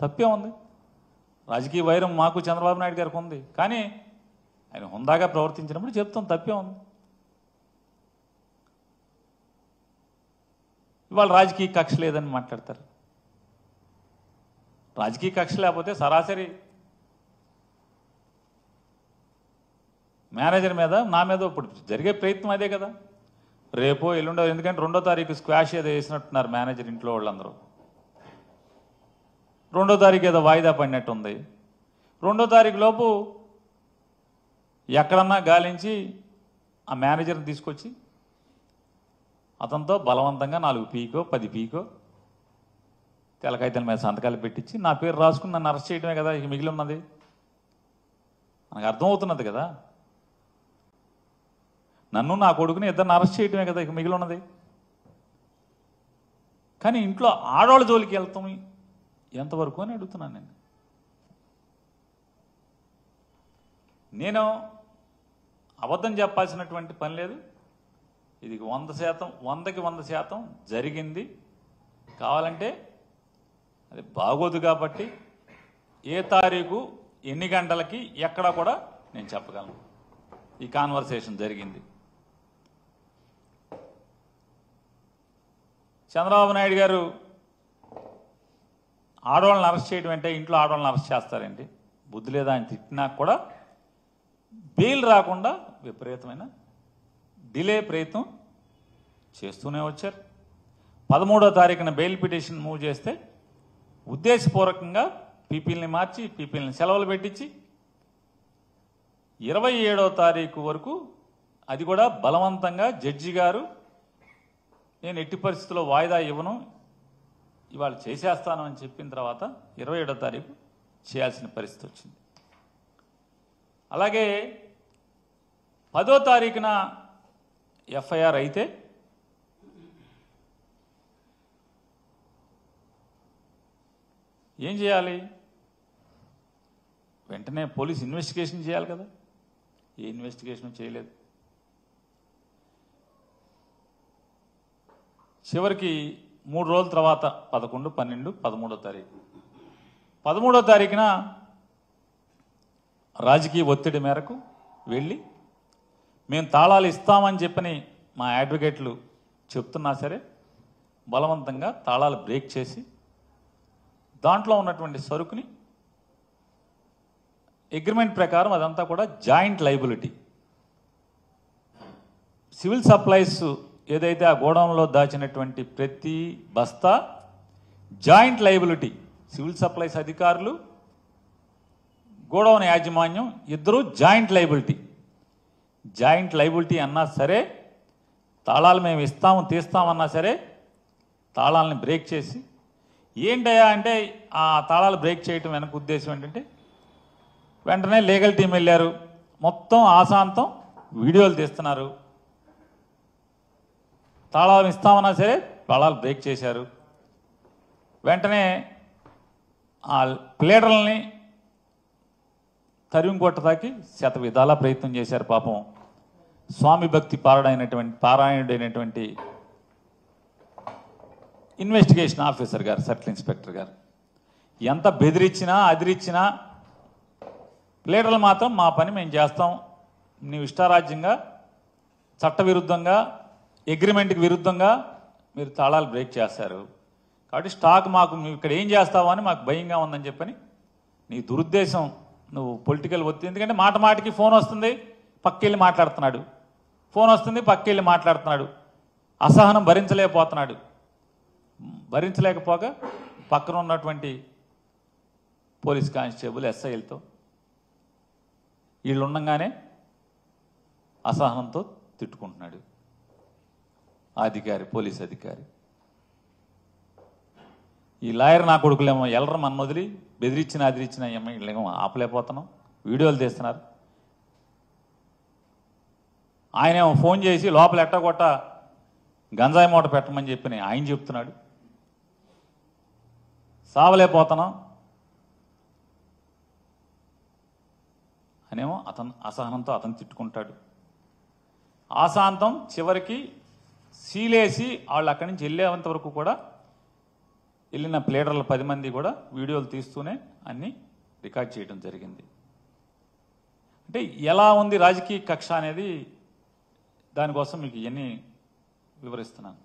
తప్పే ఉంది. రాజకీయ వైరం మాకు చంద్రబాబు నాయుడు గారికి ఉంది, కానీ ఆయన హుందాగా ప్రవర్తించినప్పుడు చెప్తాం తప్పే ఉంది. ఇవాళ రాజకీయ కక్ష లేదని మాట్లాడతారు. రాజకీయ కక్ష లేకపోతే సరాసరి మేనేజర్ మీద నా మీద ఇప్పుడు జరిగే ప్రయత్నం అదే కదా. రేపో ఎల్లుండో, ఎందుకంటే 2వ తారీఖు స్క్వాష్ ఏదో వేసినట్టున్నారు మేనేజర్ ఇంట్లో వాళ్ళందరూ. 2వ తారీఖు ఏదో వాయిదా పడినట్టు ఉంది. 2వ తారీఖు లోపు ఎక్కడన్నా గాలించి ఆ మేనేజర్ని తీసుకొచ్చి అతనితో బలవంతంగా 4 పీకో 10 పీకో తెలకాయితల మీద సంతకాలు పెట్టించి నా పేరు రాసుకుని నన్ను అరెస్ట్ చేయడమే కదా ఇక మిగిలి ఉన్నది. మనకు అర్థమవుతున్నది కదా, నన్ను నా కొడుకుని ఇద్దరిని అరెస్ట్ చేయడమే కదా ఇక మిగిలి ఉన్నది. కానీ ఇంట్లో ఆడవాళ్ళ జోలికి వెళ్తాం ఎంతవరకు అని అడుగుతున్నాను నేను అబద్ధం చెప్పాల్సినటువంటి పని లేదు. ఇది 100%, 100కి 100% జరిగింది. కావాలంటే అది బాగోదు కాబట్టి ఏ తారీఖు ఎన్ని గంటలకి ఎక్కడ కూడా నేను చెప్పగలను. ఈ కాన్వర్సేషన్ జరిగింది. చంద్రబాబు నాయుడు గారు ఆడవాళ్ళని అరెస్ట్ చేయడం అంటే ఇంట్లో ఆడవాళ్ళని అరెస్ట్ చేస్తారేంటి? బుద్ధి లేదా అని తిట్టినా కూడా బెయిల్ రాకుండా విపరీతమైన డిలే ప్రయత్నం చేస్తూనే వచ్చారు. 13వ తారీఖున బెయిల్ పిటిషన్ మూవ్ చేస్తే ఉద్దేశపూర్వకంగా పీపీలని మార్చి పీపీలని సెలవులు పెట్టించి 27వ తారీఖు వరకు అది కూడా బలవంతంగా జడ్జి గారు నేను ఎట్టి పరిస్థితుల్లో వాయిదా ఇవ్వను ఇవాళ చేసేస్తాను అని చెప్పిన తర్వాత 27వ తారీఖు చేయాల్సిన పరిస్థితి వచ్చింది. అలాగే 10వ తారీఖున ఎఫ్ఐఆర్ అయితే ఏం చేయాలి? వెంటనే పోలీస్ ఇన్వెస్టిగేషన్ చేయాలి కదా. ఏ ఇన్వెస్టిగేషన్ చేయలేదు. చివరికి 3 రోజుల తర్వాత 11, 12, 13వ తారీఖు 13వ తారీఖున రాజకీయ ఒత్తిడి మేరకు వెళ్ళి మేము తాళాలు ఇస్తామని చెప్పని మా అడ్వకేట్లు చెప్తున్నా సరే బలవంతంగా తాళాలు బ్రేక్ చేసి దాంట్లో ఉన్నటువంటి సరుకుని అగ్రిమెంట్ ప్రకారం అదంతా కూడా జాయింట్ లైబిలిటీ. సివిల్ సప్లైస్ ఏదైతే ఆ గోడౌన్లో దాచినటువంటి ప్రతి బస్తా జాయింట్ లైబిలిటీ. సివిల్ సప్లైస్ అధికారులు, గోడౌన్ యాజమాన్యం ఇద్దరూ జాయింట్ లైబిలిటీ. జాయింట్ లైబిలిటీ అన్నా సరే, తాళాలు మేము ఇస్తాము తీస్తామన్నా సరే తాళాలని బ్రేక్ చేసి ఏంటయ్యా అంటే ఆ తాళాలు బ్రేక్ చేయటం వెనక ఉద్దేశం ఏంటంటే వెంటనే లీగల్ టీం వెళ్ళారు. మొత్తం ఆశాంతం వీడియోలు తీస్తున్నారు. తాళాలు ఇస్తామన్నా సరే తాళాలు బ్రేక్ చేశారు. వెంటనే ఆ ప్లేడర్లని తరిమి కొట్టడానికి శత విధాలా ప్రయత్నం చేశారు. పాపం స్వామి భక్తి పారాయణుడైనటువంటి ఇన్వెస్టిగేషన్ ఆఫీసర్ గారు, సర్కిల్ ఇన్స్పెక్టర్ గారు ఎంత బెదిరించినా అదిరించినా ప్లేడర్లు మాత్రం మా పని మేము చేస్తాం, నీవు ఇష్టారాజ్యంగా చట్టవిరుద్ధంగా అగ్రిమెంట్కి విరుద్ధంగా మీరు తాళాలు బ్రేక్ చేస్తారు కాబట్టి స్టాక్ మాకు నువ్వు ఇక్కడ ఏం చేస్తావో అని మాకు భయంగా ఉందని చెప్పని నీ దురుద్దేశం, నువ్వు పొలిటికల్ ఒత్తిడి. ఎందుకంటే మాట మాటికి ఫోన్ వస్తుంది, పక్కెళ్ళి మాట్లాడుతున్నాడు, ఫోన్ వస్తుంది పక్కెళ్ళి మాట్లాడుతున్నాడు. అసహనం భరించలేకపోతున్నాడు. భరించలేకపోగా పక్కన ఉన్నటువంటి పోలీస్ కానిస్టేబుల్ ఎస్ఐలతో వీళ్ళు ఉండగానే అసహనంతో తిట్టుకుంటున్నాడు అధికారి, పోలీస్ అధికారి. ఈ లాయర్ నా కొడుకులేమో ఎల్లరు మన వదిలి బెదిరించిన అదిరించిన వీళ్ళేమో ఆపలేకపోతున్నాం, వీడియోలు తీస్తున్నారు. ఆయనేమో ఫోన్ చేసి లోపల ఎట్టగొట్ట గంజాయి మూట పెట్టమని చెప్పి ఆయన చెప్తున్నాడు. సావలేకపోతున్నాం అనేమో అతను అసహనంతో అతను తిట్టుకుంటాడు. ఆశాంతం చివరికి సీలేసి వాళ్ళు అక్కడి నుంచి వెళ్ళేంత వరకు కూడా వెళ్ళిన ప్లేడర్ల 10 మంది కూడా వీడియోలు తీస్తూనే అన్ని రికార్డ్ చేయడం జరిగింది. అంటే ఎలా ఉంది రాజకీయ కక్ష అనేది దానికోసం మీకు ఇవన్నీ వివరిస్తున్నాను.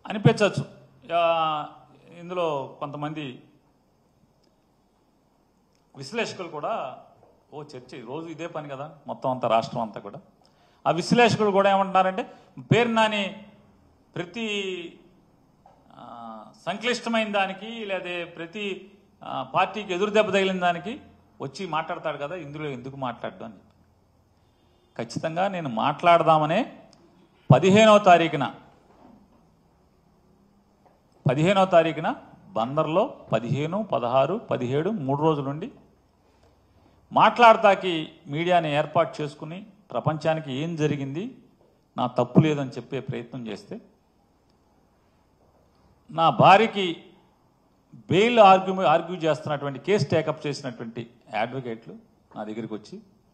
అనిపించవచ్చు ఇందులో కొంతమంది విశ్లేషకులు కూడా చర్చ రోజు ఇదే పని కదా మొత్తం అంతా రాష్ట్రం అంతా కూడా. ఆ విశ్లేషకులు కూడా ఏమంటున్నారంటే పేరు నాని ప్రతి సంక్లిష్టమైన దానికి లేదా ప్రతి పార్టీకి ఎదురు దెబ్బ తగిలిన దానికి వచ్చి మాట్లాడతాడు కదా, ఇందులో ఎందుకు మాట్లాడడం అని. ఖచ్చితంగా నేను మాట్లాడదామనే 15వ తారీఖున బందర్లో 15, 16, 17 3 రోజుల నుండి మాట్లాడతాకి మీడియాని ఏర్పాటు చేసుకుని ప్రపంచానికి ఏం జరిగింది, నా తప్పు లేదని చెప్పే ప్రయత్నం చేస్తే నా భార్యకి బెయిల్ ఆర్గ్యూ చేస్తున్నటువంటి కేసు టేకప్ చేసినటువంటి అడ్వకేట్లు నా దగ్గరికి వచ్చి